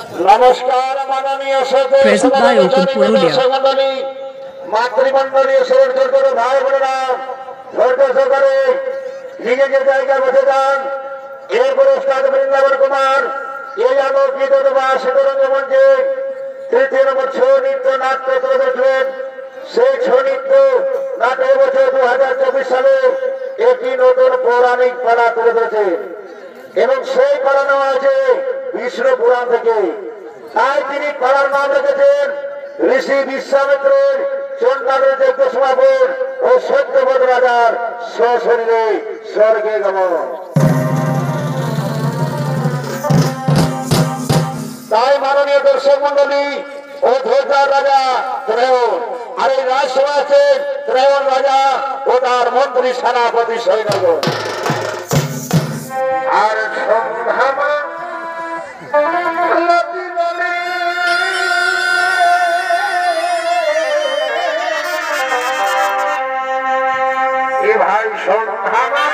নমস্কার মাননীয় সভাপতি মাতৃমন্ডলী ছোট ভাই বোনেরা ছোট করে নিজেদের জায়গায় বসে যান। এরপরে উস্তাদ বৃন্দাবন কুমার এই আলোকিত শতরঞ্জ মঞ্চে তৃতীয় নম্বর ছৌ নৃত্য নাট্য তুলে ধরলেন। সেই ছৌ নৃত্য নাট্য এবছর 2024 সালে একটি নতুন পৌরাণিক পালা তুলে ধরেছে এবং সেই পালা নেওয়া আছে বিষ্ণু পুরাণ থেকে। তাই তিনি পালার নাম রেখেছেন ঋষি বিশ্বামিত্রের চন্ডালের যজ্ঞ সমাপন ও সত্যবত রাজার সশরীরে স্বর্গে গমন। তাই মাননীয় দর্শক মন্ডলী ও ধৈর্যার রাজা ত্রয়ন আর এই রাজসভা আছে ত্রয়ন রাজা ও তার মন্ত্রী সেনাপতি সৈন্যগণ। আর সন্ধামা ভাই সন্ধামা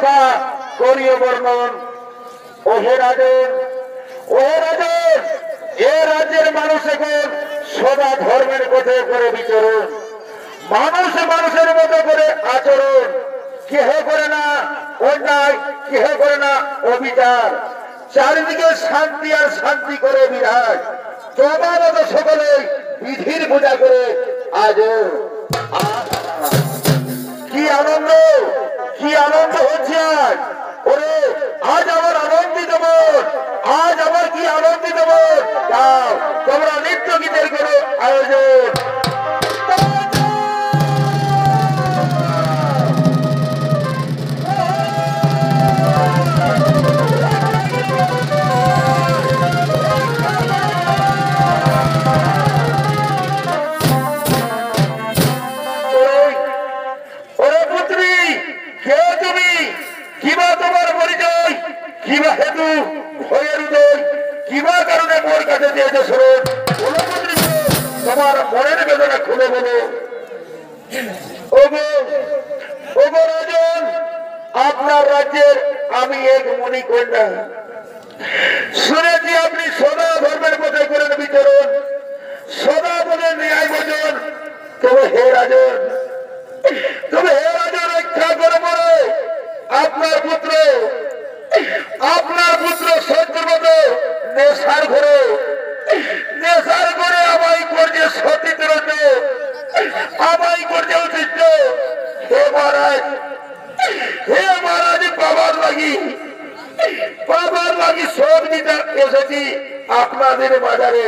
কথা করিও বর্ণন। ওহে রাজন, ওহে রাজন, এ রাজ্যের মানুষ এখন সদা ধর্মের পথে করে বিচরণ, মানুষ মানুষের মতো করে আচরণ, কেহ করে না অন্যায়, কেহ করে না অবিচার, চারিদিকে শান্তি আর শান্তি করে বিরাজ, ক্রমাগত সকলে বিধির পূজা করে আজ কি আনন্দ, কি আনন্দ হচ্ছে আজ। ওরে আজ আমার আনন্দিত মন, আজ আমার কি আনন্দিত মন। যাও তোমরা নৃত্য গীতের করো আয়োজন। কিবা হেতু ভয়ের উদয়, কিবা কারণে মোর কাছে দিয়েছে শরণ, তোমার মনের বেদনা খুলে বলো। ওগো ওগো রাজন, আপনার রাজ্যের আমি এক মণিকন্যা, শুনেছি আপনি সদা ধর্মের পথে করেন বিচরণ, সদা বলেন ন্যায় বচন। তবে হে রাজন, তবে হে রাজন, রক্ষা করে বলে আপনার পুত্র, আপনার পুত্র সত্যব্রত নেশার ঘরে, নেশার ঘরে আমায় করছে সতীত্র, আমায় করছে উচিত। হে মহারাজ, হে মহারাজ, বাবার লাগি সব দিতে এসেছি আপনাদের বাজারে,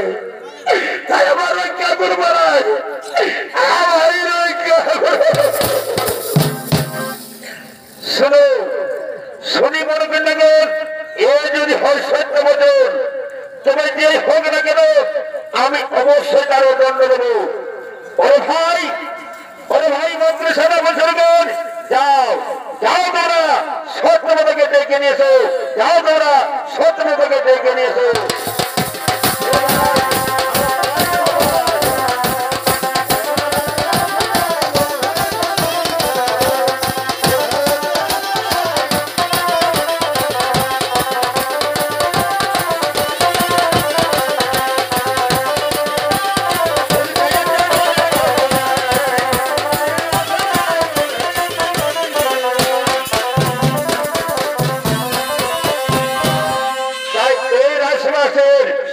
তাই আমার রক্ষা করবো মহারাজ, আমায় রক্ষা করবো। শোনো, শুনি মনে করলেন এ যদি হয় সত্য বচন, তবে যে হোক না কেন আমি অবশ্যই তার দণ্ড দেবো। ওরে ভাই, ওরে ভাই, মন্ত্রী সেনা বছরগণ, যাও যাও, তোমরা সত্যমতকে ডেকে নিয়েছো, যাও তোমরা সত্যমতকে ডেকে নিয়েছো।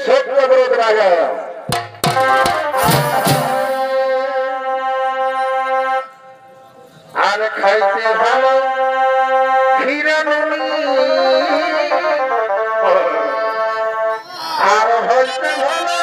সত্যব্রত রাজা আর খাইতে ভালো ক্ষীরাননি, আর হইতে ভালো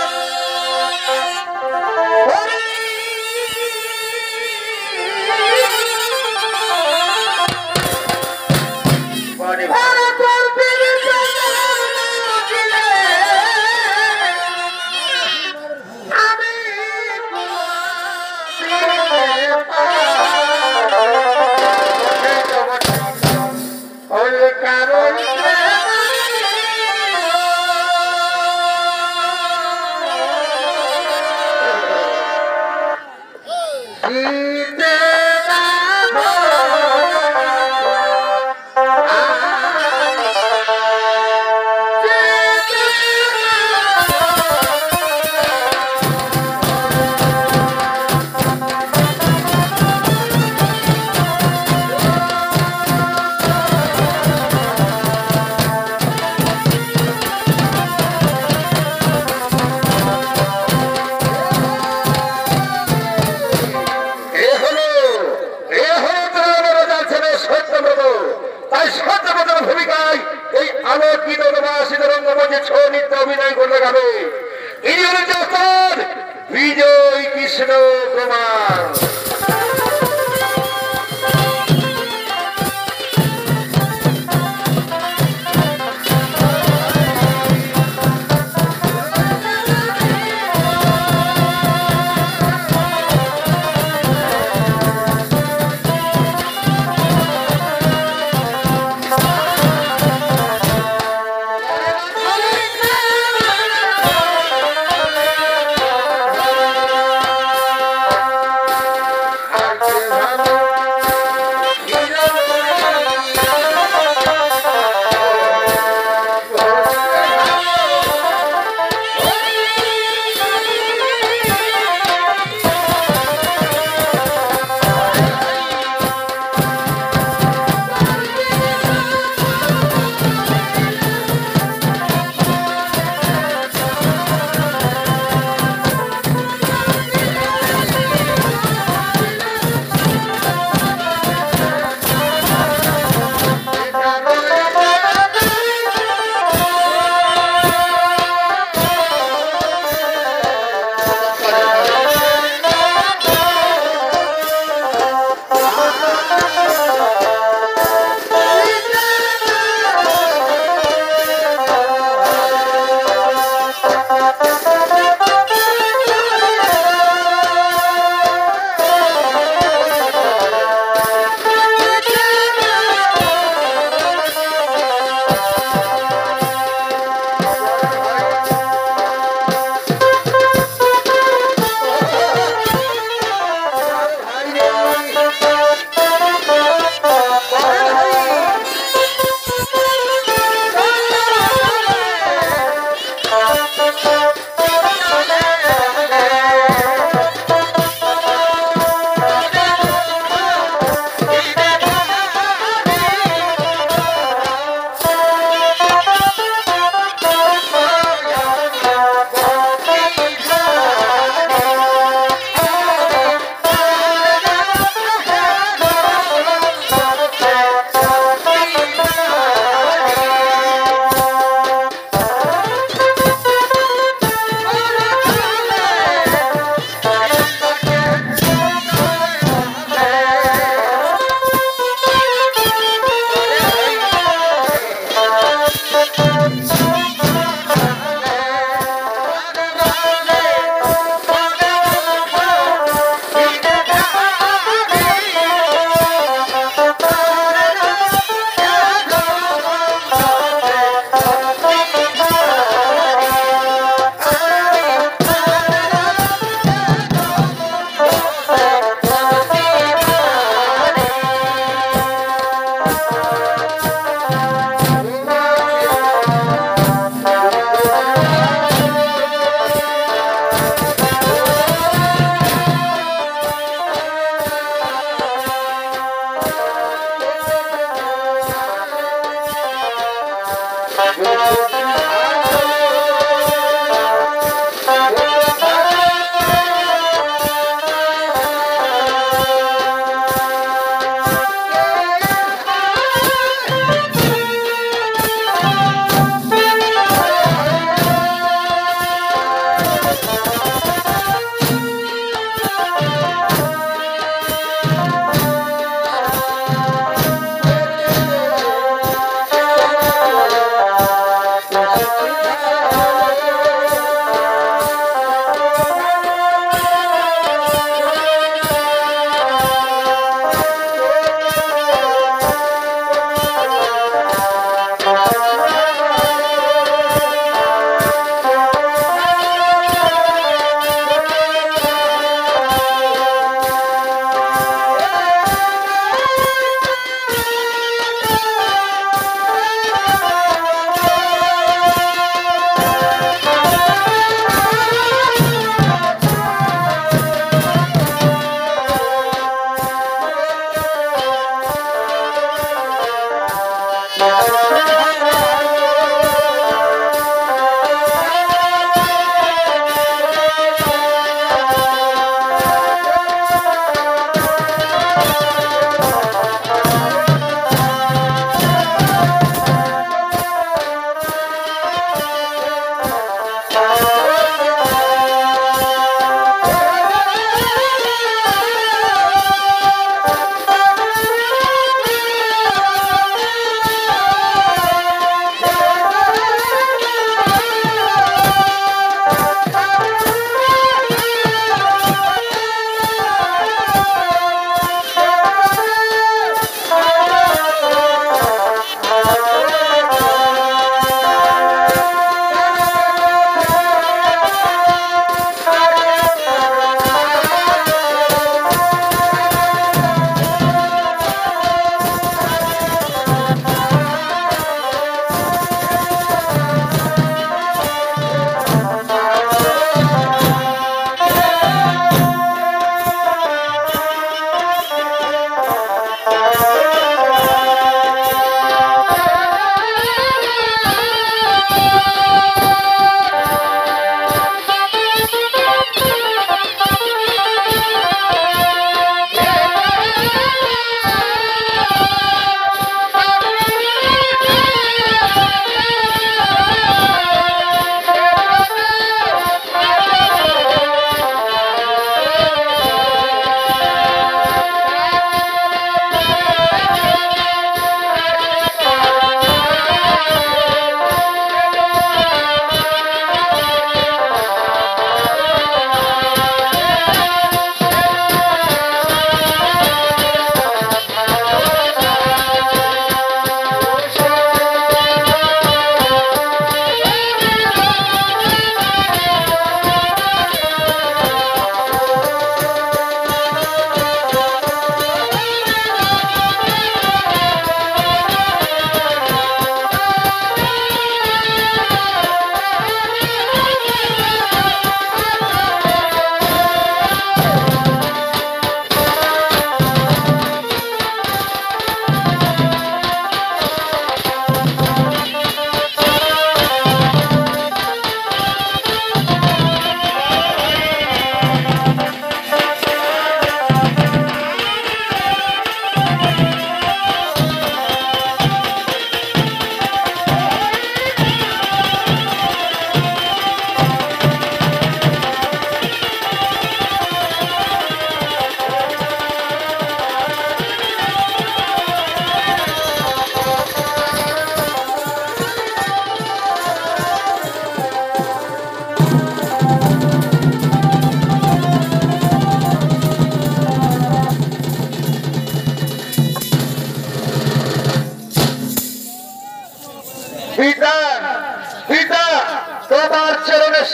অভিনয় করে যাবে। বিজয় কৃষ্ণ কুমার।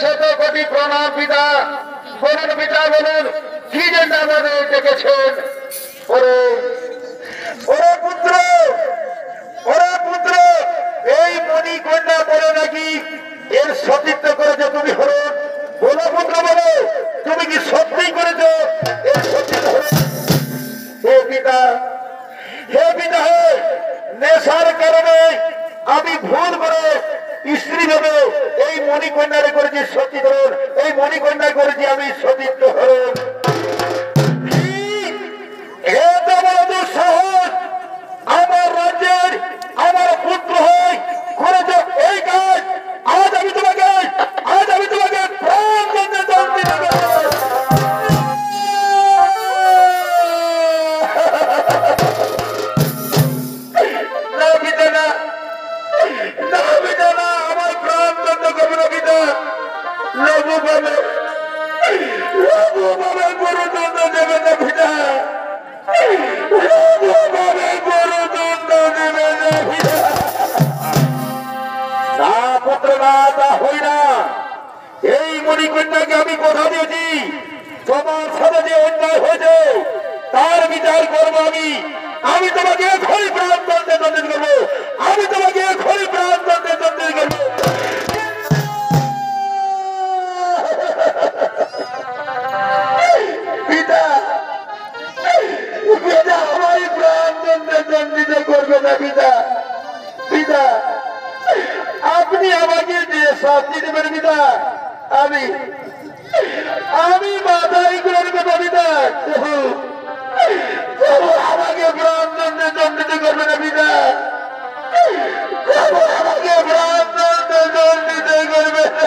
শত কোটি প্রণাম পিতা। বলুন পিতা, বলুন কি জন্য আমাদের ডেকেছেন? ওরে ওরে পুত্র, ওরে পুত্র, এই মণি কন্যা বলে নাকি এর সতীত্ব করেছো তুমি হরণ? বলো পুত্র, বলো তুমি কি সত্যি করেছো এর সতীত্ব হরণ? হে পিতা, হে পিতা, হে নেশার কারণে আমি ভুল করে স্ত্রী ভেবে এই মণিকন্যারে করেছি সতীধরণ, এই মণিকন্যা করেছি আমি সতীত্ব হরণ। এত বড় দুঃসাহস আমার রাজ্যের আমার পুত্র হয়ে করেছ এই কাজ। আজ আমি তোমাকে প্রাণ দণ্ডে দণ্ডিত করব। না পিতা না, না পিতা না, আমার প্রাণ দণ্ড করবে না পিতা। লঘু ভাবে গুরু দণ্ড দেবে না পিতা। এই মণিকন্যাকে আমি কথা দিয়েছি তোমার সাথে যে অন্যায় হয়েছে তার বিচার করবো আমি। আমি তোমাকে এখনই প্রাণ দণ্ডে দণ্ডিত করবো। আমি তোমাকে এখনই প্রাণ দণ্ডে দণ্ডিত করবো। পিতা পিতা আমার প্রাণ দণ্ডে দণ্ডিত করবে না পিতা। পিতা আপনি আমাকে যে শাস্তি দেবেন পিতা আমি মাথায় করবে না পিতা। আমাকে প্রাণ দণ্ডে দণ্ডিত করবে না পিতা। আমাকে প্রাণ দণ্ডে দণ্ডিত করবে না।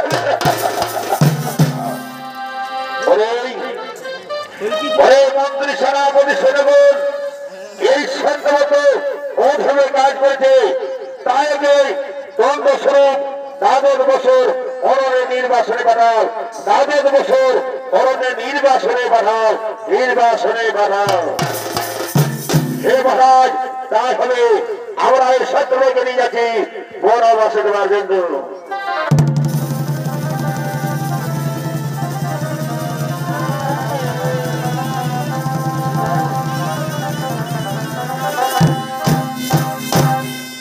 মন্ত্রী সেনাপতি সেনাগণ এই সত্যমত অধমে কাজ করেছে, তাই দণ্ডস্বরূপ 10 বছর অরণ্যে নির্বাসনে পাঠাও। 10 বছর অরণ্যে নির্বাসনে পাঠাও। হে মহারাজ, তাই হবে আমরা এই শত্রুকে নিয়ে যাচ্ছি বনবাসে দেওয়ার জন্য।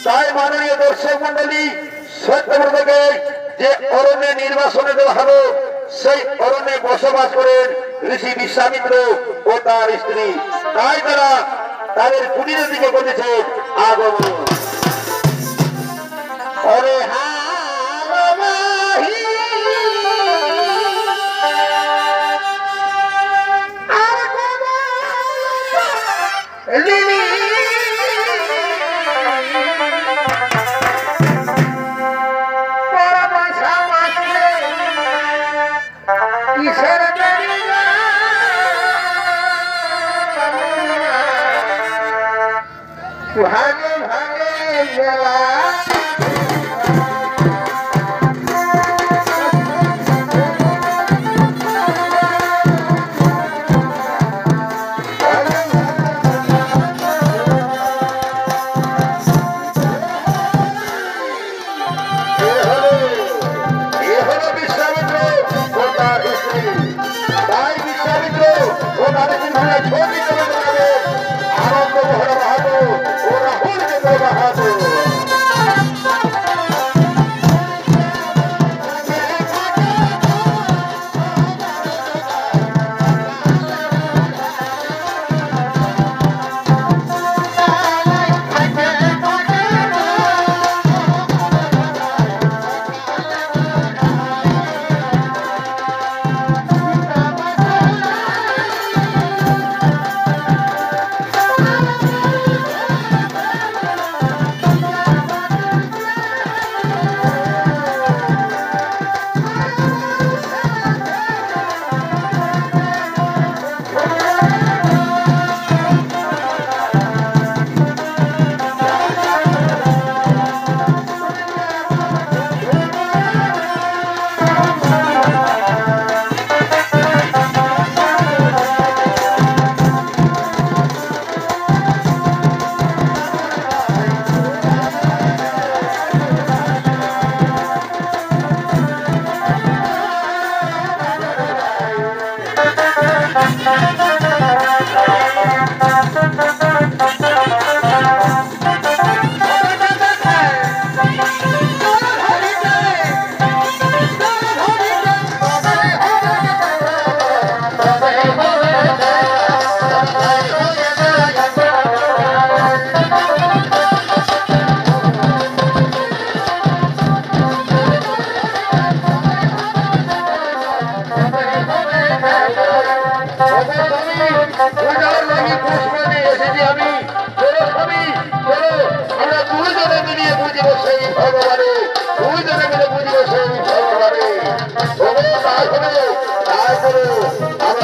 তাই মাননীয় দর্শক মন্ডলী, সত্যব্রতকে যে অরণ্যে নির্বাসনে দেওয়া হলো সেই অরণ্যে বসবাস করেন ঋষি বিশ্বামিত্র ও তার স্ত্রী। তাই তারা তাদের কুটিরের দিকে করতেছে আগমন। ভাগে ভাগে গেলা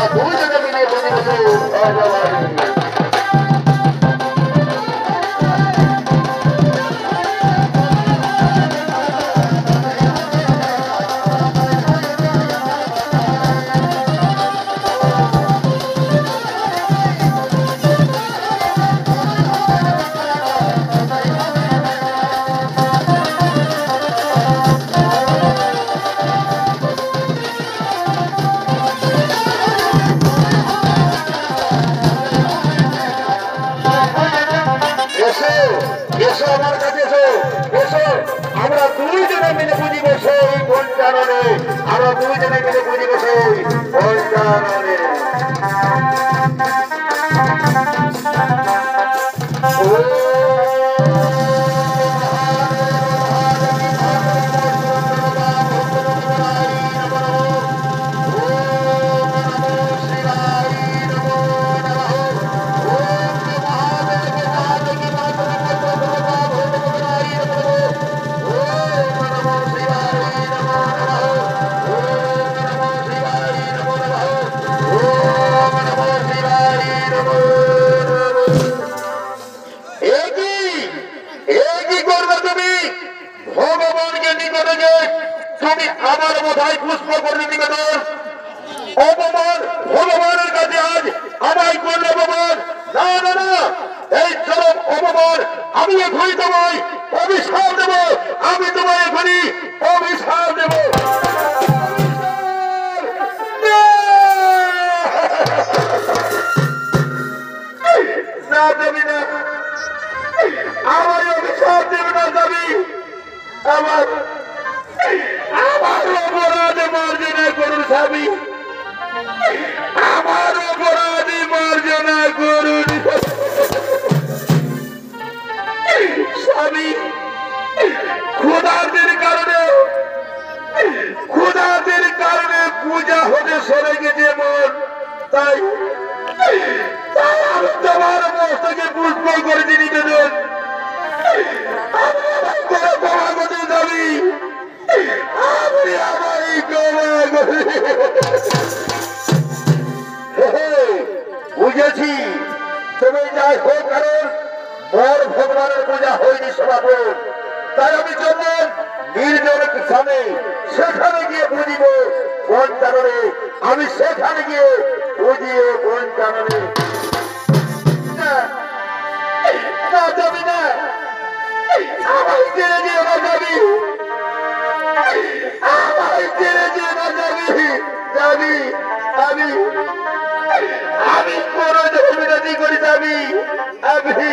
আমরা দুজনে মিলে বুঝি বসে ভগবান। এসো আমার কাছে এসো এসো আমরা দুইজনে মিলে বুঝি বসে এই বঞ্চাননে আমরা দুইজনে মিলে বুঝি বসে বঞ্চাননে তুমি আমার মাথায় পুষ্প করলে নিবেদন অপমান ভগবানের কাছে আজ আমায় করলে অপমান না না না এই চরম অপমান আমি এখনই তোমায় অভিশাপ দেব আমি তোমায় এখনই অভিশাপ দেব না দেবী না আমার অভিশাপ দেবে না দেবী আমার অপরাধে মার্জনা করুন স্বামী আমার অপরাধে মার্জনা করুন স্বামী ক্ষুধার্তের কারণে পূজা হতে সরে গেছে মন তাই আমি তোমার মস্তকে পুষ্প করেছি নিবেদন ক্ষমা করতে স্বামী আমি আমারই বুঝেছি তুমি যাই হোক কারণ মোর ভগবানের পূজা হয়নি সমাপন তাই আমি চললাম নির্জন স্থানে সেখানে গিয়ে বুঝিব কোন কারণে আমি সেখানে গিয়ে বুঝিয়ে কোন কারণে না যাবি না আমায় ছেড়ে দিয়ে না যাবি আমায় ছেড়ে দিয়ে না যাবি আমি কোন জমিনাতি করি যাবি আপনি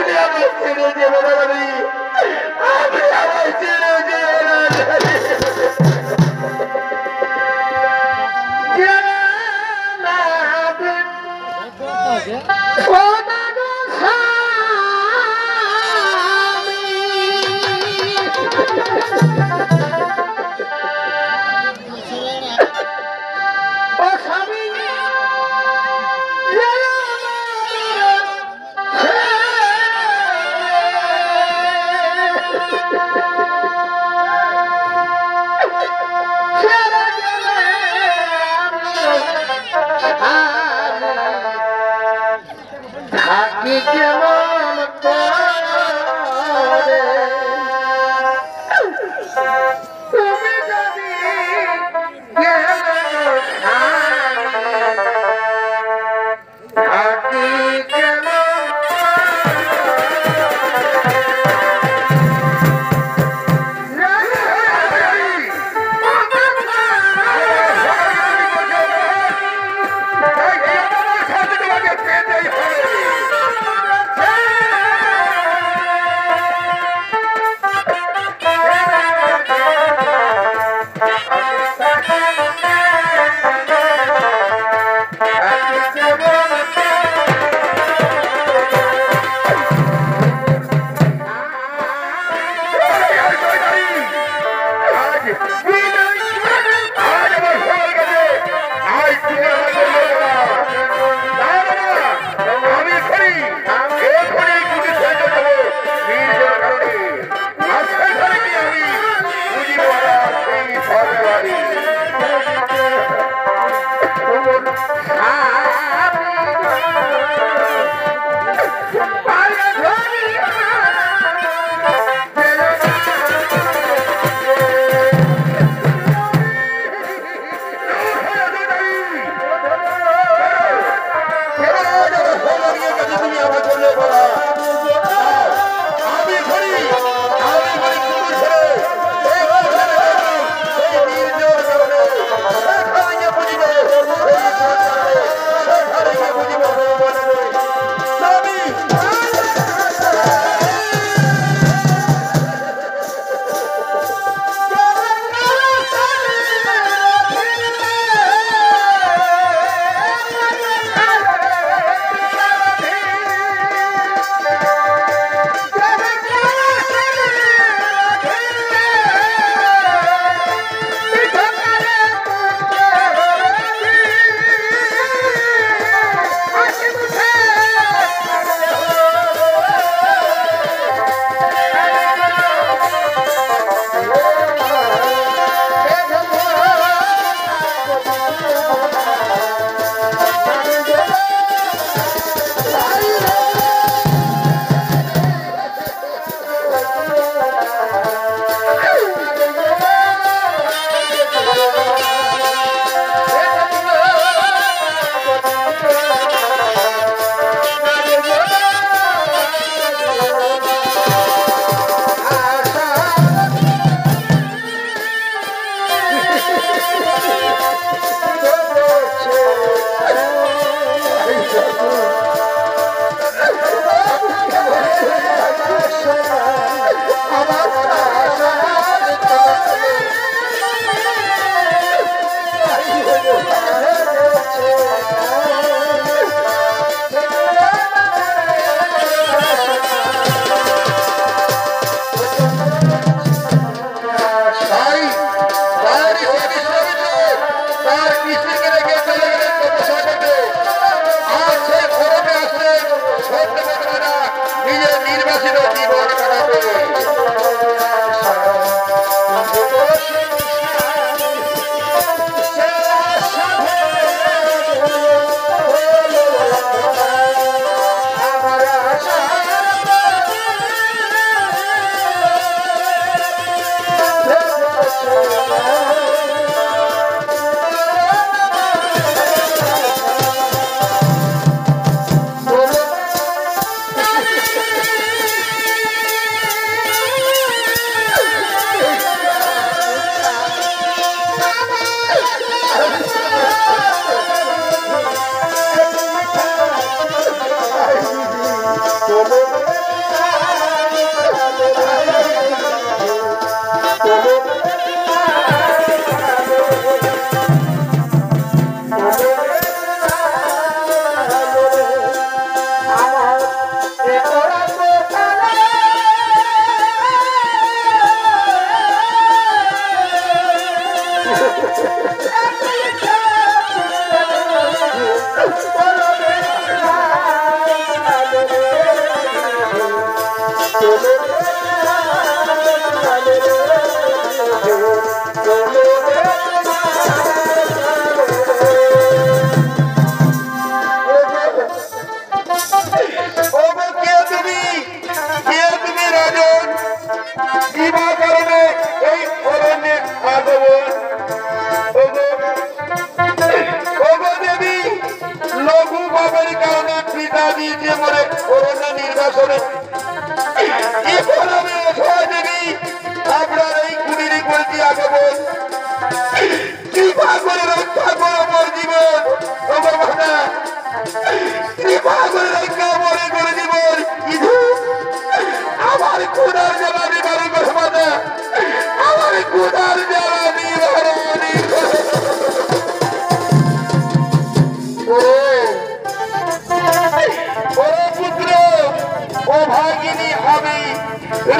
আমায় ছেড়ে দেবে না যাবি আপনি আমায় ছেড়ে দেবে না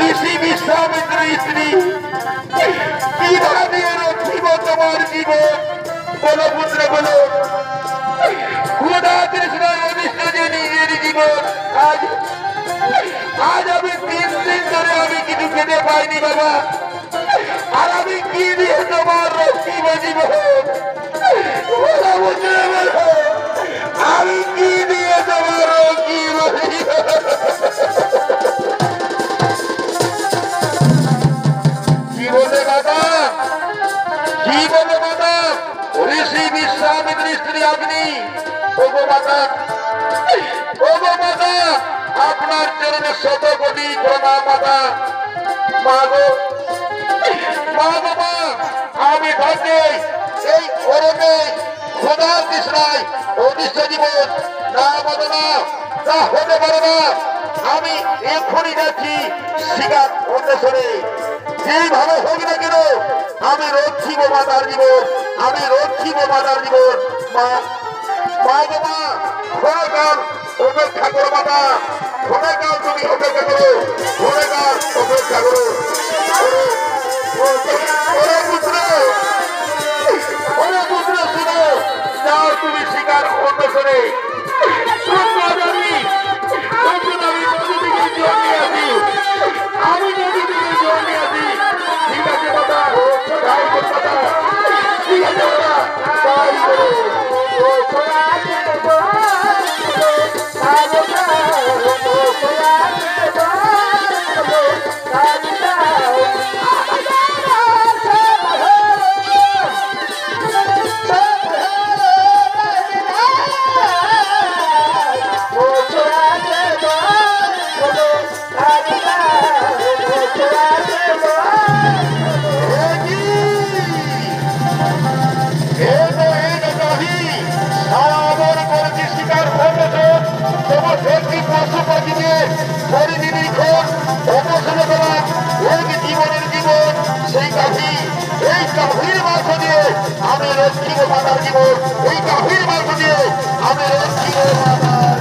ঋষি বিশ্বামিত্র স্ত্রী কিভাবে রক্ষিব তোমার জীবন বলো পুত্র বলো। ক্ষুধা তৃষ্ণায় অনিষ্ট যে নিজের জীবন আজ আজ আমি 3 দিন ধরে আমি কিছু খেতে পাইনি বাবা। আর আমি কি দিয়ে তোমার রক্ষিব জীবন বলো পুত্র বলো, আমি কি দিয়ে তোমার রক্ষিব জীবনে মাতা জীবনে মাতা ঋষি বিশ্বামিত্র স্ত্রী আপনি ওগো মাতা আপনার চরণে 100 কোটি প্রণাম মাতা। মা গো মা আমি ভাবছি এই অরণ্যে খোদার তৃষ্ণায় অদৃষ্ট জীবন না বদনা তা হতে পারে না। আমি এক্ষুনি যাচ্ছি শিকার অন্বেষণে, যেইভাবে হোক না কেন আমি রক্ষিব মাতার জীবন, আমি রক্ষিব মাতার জীবন। মা গো মা ক্ষণকাল অপেক্ষা করো মাতা, ক্ষণকাল তুমি অপেক্ষা করো, ক্ষণকাল অপেক্ষা করো। পুত্র শুনো, যাও তুমি শিকার অন্বেষণে। আমি নদী থেকে জল নিয়ে আসি। ঠিক আছে মাতা, যাই মাতা, ঠিক আছে মাতা, তাই করো। আমি রক্ষিব মাতার জীবন, এই গাভীর মাংস দিয়ে আমি রক্ষিব মাতার।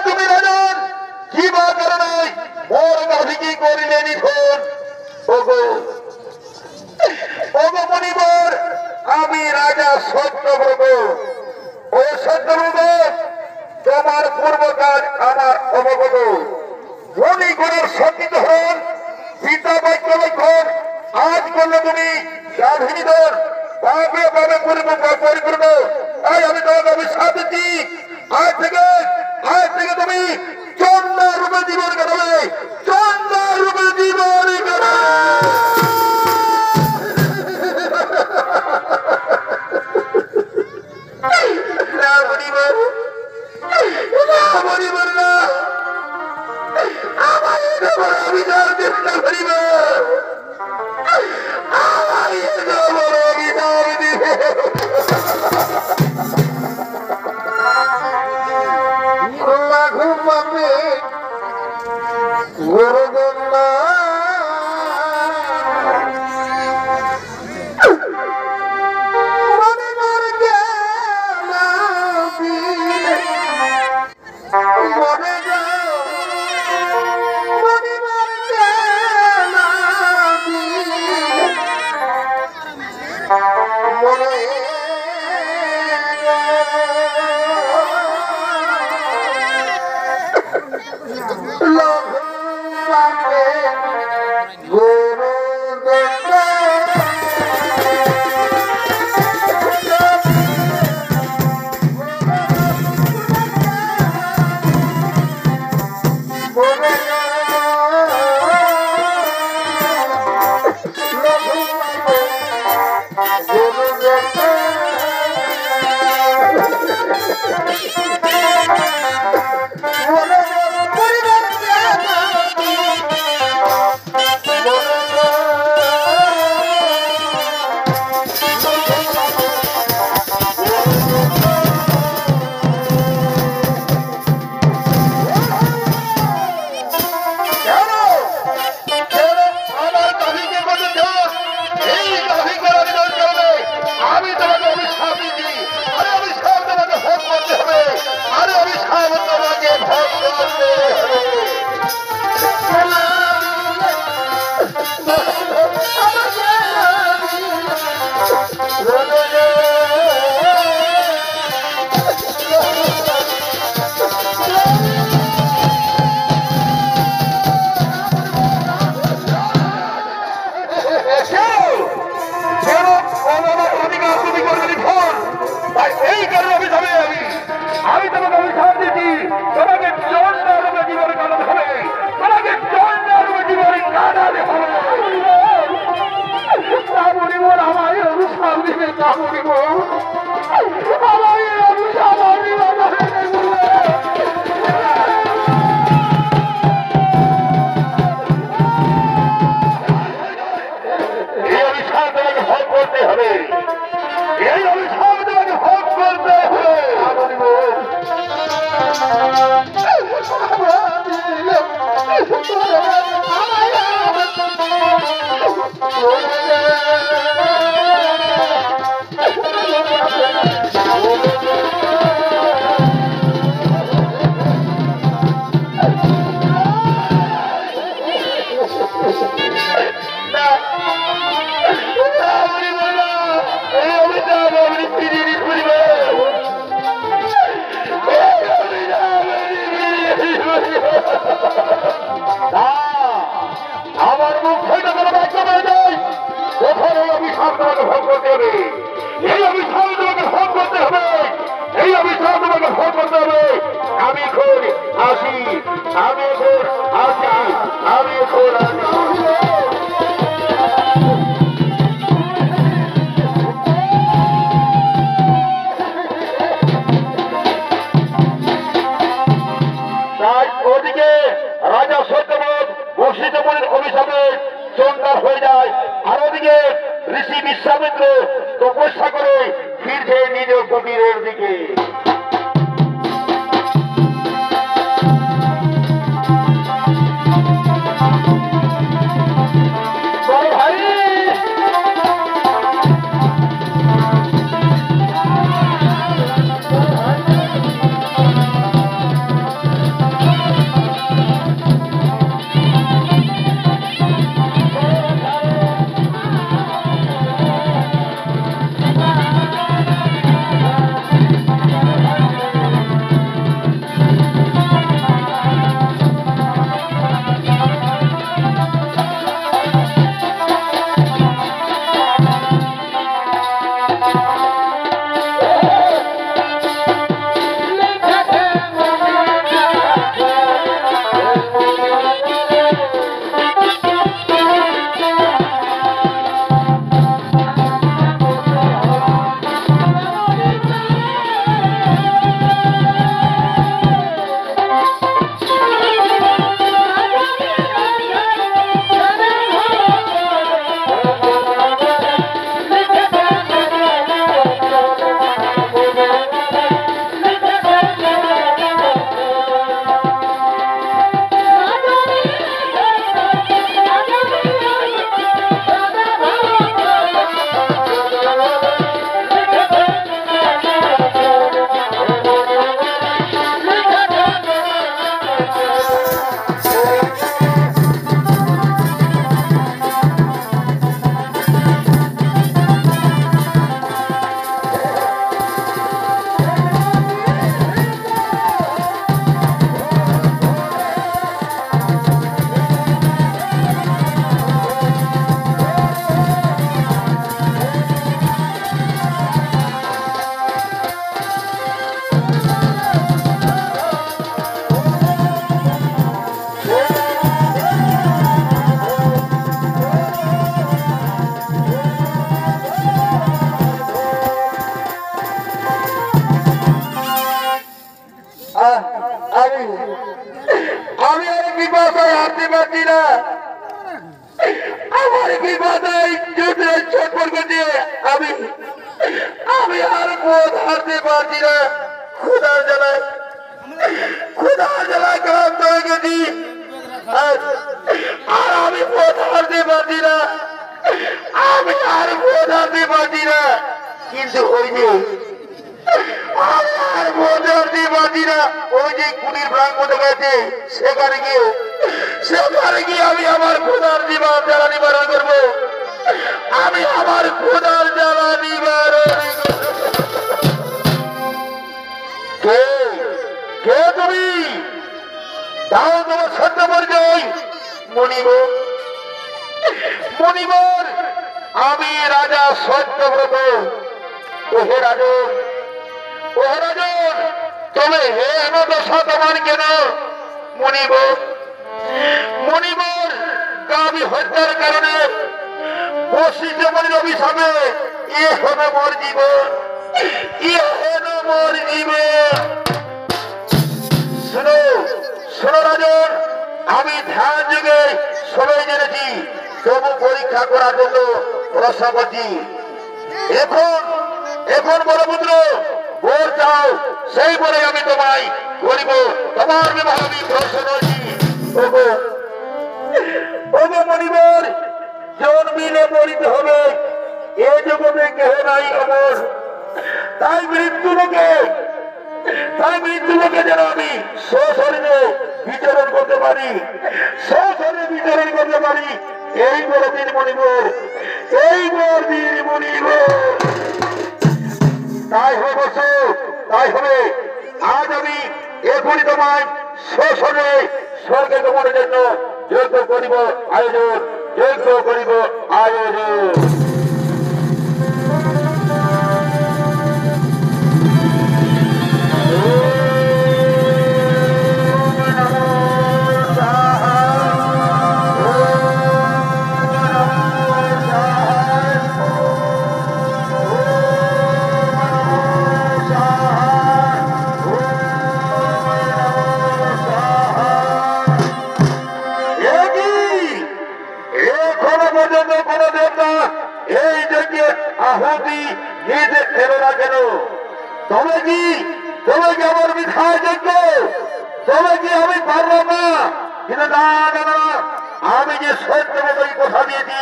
তুমি রাজন কি বা কারণে মোর গাভী কি করিলে নিধন? ওগো মণিবর, আমি রাজা সত্যব্রত। ও সত্যব্রত, তোমার পূর্ব কাজ আমার অবগত। মণিগণের সঙ্গীত হন পিতা বাক্য লক্ষণ, আজ করলে তুমি গাভীনিধন পাবে পাবে পরিপূর্ণ। তাই আমি তোমাকে অভিশাপ দিচ্ছি, আজ থেকে তুমি চন্দ্র রূপে জীবন কাটাবে, চন্দ্র রূপে জীবন কাটাবে। আমার মুখ থেকে কোনো বাক্য বের নেই। কোথায় এই অভিশাপ তোমাকে ভোগ করতে হবে, এই অভিশাপ তোমাকে ভোগ করতে হবে, এই অভিশাপ তোমাকে ভোগ করতে হবে। আমি এখন আসি, আমি এখন আসি, আমি এখন আসি। ওদিকে রাজা সত্যবোধ মুর্শিদাবাদের অভিশাপে চন্দ্রার হয়ে যায়, আর ওদিকে ঋষি বিশ্বামিত্র তপস্যা করে ফিরছে নিজ কুটিরের দিকে। আমি আর বিপদে হারতে পারছি না। আমার বিপদে যুদ্ধের চক্কর করছে। আমি আর পথ হারতে পারছি না। ক্ষুধার জ্বালায় ক্লান্ত হয়ে গেছি। আর আমি পথ হারতে পারছি না। আমি আর পথ হারতে পারছি না। কিন্তু ওই যে আমি আর পথ হারতে পারছি না। ওই যে কুটির প্রাঙ্গণ গেছে, সেখানে গিয়ে আমি আমার ক্ষুধার জীবন জ্বালা নিবারণ করবো। আমি আমার ক্ষুধার জ্বালা নিবারণ। কে তুমি? দাও তোমার সত্য পরিচয়। মণিবর, আমি রাজা সত্যব্রত। ওহে রাজন, তবে হে দশা তোমার কেন? মণিবর, আমি হত্যার কারণে বশিষ্ঠ মণির অভিশাপে এ হলো মোর জীবন। শোনো রাজন, আমি ধ্যান যুগে সবাই জেনেছি, তবু পরীক্ষা করার জন্য প্রশ্ন করছি। এখন বড় পুত্র বর চাও, সেই বলে আমি তোমায় করিব। তোমার বিবাহ আমি প্রশ্ন করছি। মণিবর, জন্মিলে মরিতে হবে, এ জগতে কেহ নাই অমর। তাই মৃত্যু লোকে যেন আমি সশরীরে বিচরণ করতে পারি, এই বড় বীর মণিবর। তাই হবে আজ আমি এখনই তোমায় সশরীরে স্বর্গে গমনের জন্য যজ্ঞ করিব আয়োজন। এই যজ্ঞের আহুতি নিতে এলো না কেন? তবে কি আমার মিথ্যায় যজ্ঞ? তবে কি আমি পারলাম না? কিন্তু না, আমি যে সত্য মতোই কথা দিয়েছি।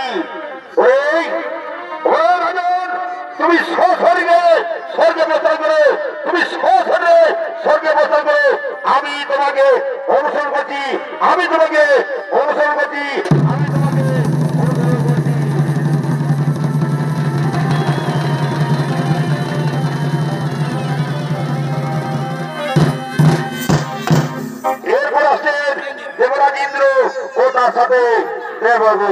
রাজন, তুমি সশরীরে স্বর্গে বসন করো, আমি তোমাকে অনুসরণ করছি। এরপর আসছেন দেবরাজ ইন্দ্র ও তার সাথে দেববাবু।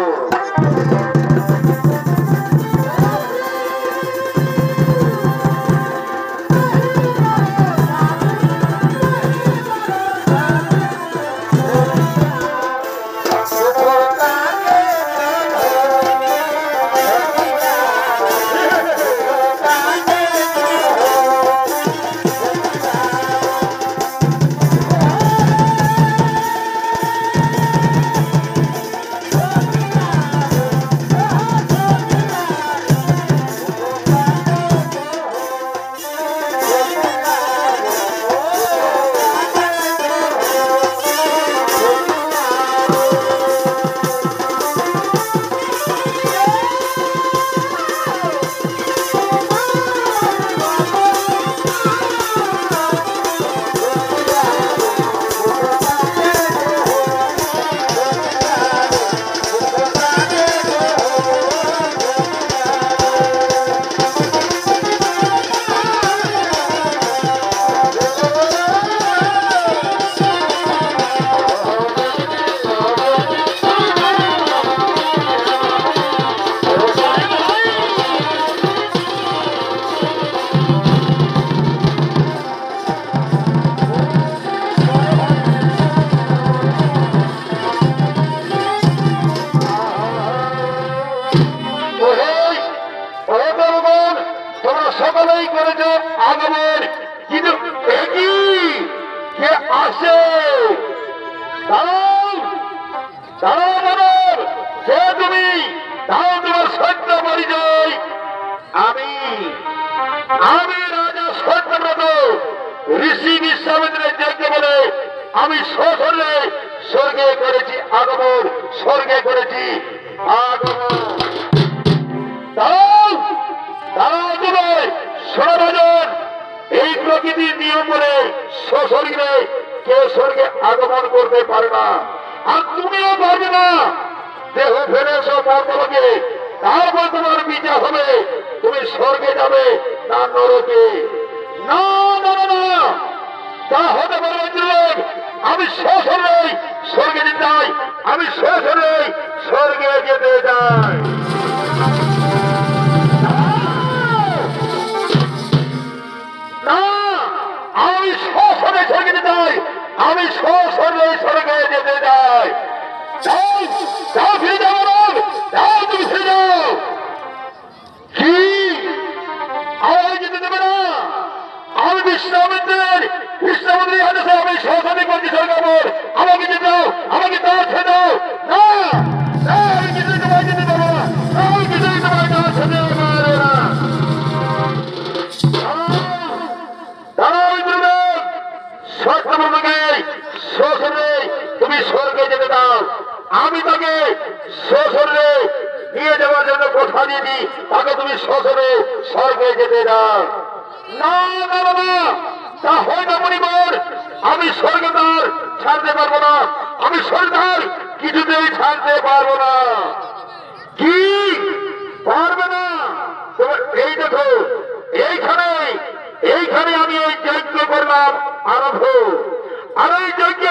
সকলেই করেছে আগমন, কিন্তু কে আসে তুমি তাও তোমার সত্য পরিচয়। আমি আমি রাজা সত্যব্রত ঋষি বিশ্বামিত্রের যজ্ঞ বলে আমি সশরীরে স্বর্গে করেছি আগমন, স্বর্গে করেছি আগমন। তাও তাও তোমার সনাতন এই প্রকৃতির নিয়ম বলে সশরীরে কেউ স্বর্গে আগমন করতে পারে না, আর তুমিও পারবে না। দেহ ফেলে সব পার্থলোকে, তারপর তোমার বিচার হবে তুমি স্বর্গে যাবে না নরকে। না না না না, তা হতে পারবে যুবক। আমি সশরীরে স্বর্গে যেতে চাই, আমি সশরীরে স্বর্গে যেতে চাই। না, আমি সশরীরে স্বর্গে যেতে চাই, আমি সশরীরে স্বর্গে যেতে চাই। যাও যাও, ফিরে যাও, যাও, তুমি ফিরে যাও। কি আমাকে যেতে দেবে না? আমি বিশ্বামিত্রের আদেশে আমি সশরীরে করছি স্বর্গাবর। আমাকে যেতে দাও, আমাকে তার ছেড়ে দাও। না না, আমি কিছুই তোমায় যেতে দেবো না, আমি কিছুই তোমায় তার ছেড়ে দেবো না। তুমি স্বর্গে যেতে দাও। আমি তাকে সশরীরে নিয়ে যাওয়ার জন্য কথা দিয়েছি, তাকে তুমি সশরীরে স্বর্গে যেতে দাও। না না না, তা হয় না মণিবর। আমি স্বর্গদ্বার ছাড়তে পারবো না, আমি স্বর্গদ্বার কিছুতেই ছাড়তে পারবো না। কি পারবে না? এই দেখো, এইখানে এইখানে আমি এই যজ্ঞ করলাম আরম্ভ, আর এই যজ্ঞ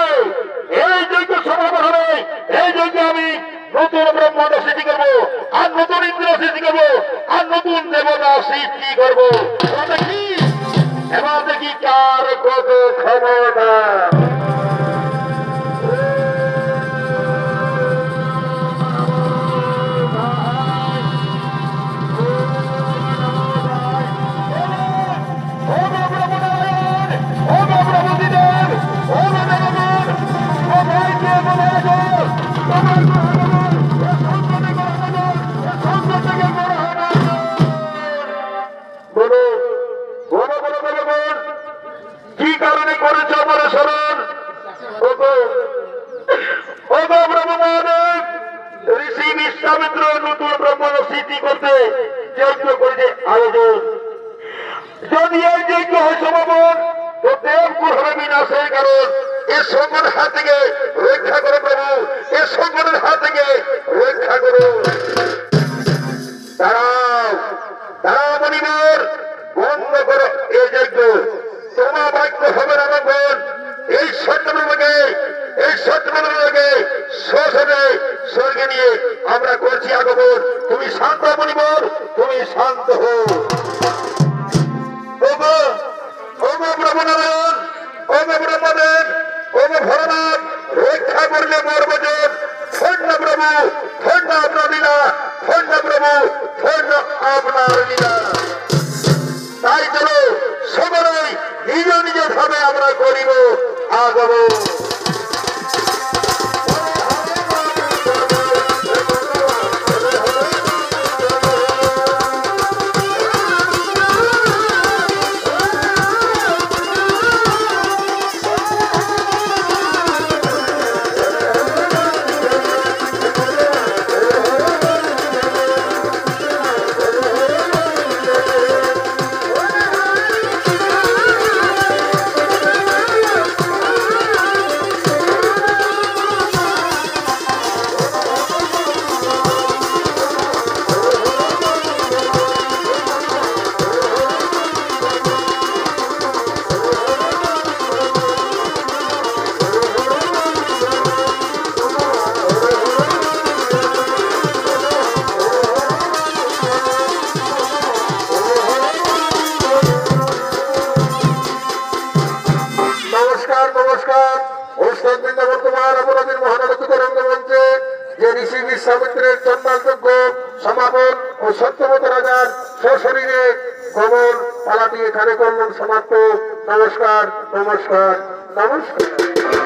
সমাপন হবে। এই যজ্ঞে আমি নতুন ব্রহ্মাণ্ড সৃষ্টি করবো, আর নতুন ইন্দ্র সৃষ্টি করবো, আর নতুন দেবতা সৃষ্টি করবো। এবার দেখি কার কত ক্ষমতা। কি কারণে করেছ অপারেশন? ঋষি বিশ্বামিত্র নতুন ব্রহ্মাণ্ড সৃষ্টি করতে যজ্ঞ করেছে আয়োজন। যদি এই যজ্ঞ হয় সমাপন, তো দেবকুল হবে বিনাশের কারণ। এ সংকটের হাত থেকে রক্ষা করো প্রভু, এ সংকটের হাত থেকে রক্ষা করো। দাঁড়াও দাঁড়াও মণিবর, বন্ধ করো এই যজ্ঞ। তোমার বাক্য হবে না ভগবান। এই সত্যকে সশরীরে স্বর্গে নিয়ে আমরা করছি আগমন। তুমি শান্ত মণিবর, তুমি শান্ত হো। ব্রহ্মনারায়ণ, ব্রহ্মদেব, ভোলানাথ, রক্ষা করলে মর্মজন। ধন্য প্রভু, ধন্য আপনার লীলা, ধন্য প্রভু, ধন্য আপনার লীলা। তাই চলো সকলেই নিজ নিজ ভাবে আমরা করিব আগমন। বিশ্বামিত্রের চন্দ্রযোগ্য সমাপন ও সত্যবত রাজার সশরীরে গমন পালাটি এখানে করলেন সমাপ্ত। নমস্কার নমস্কার নমস্কার।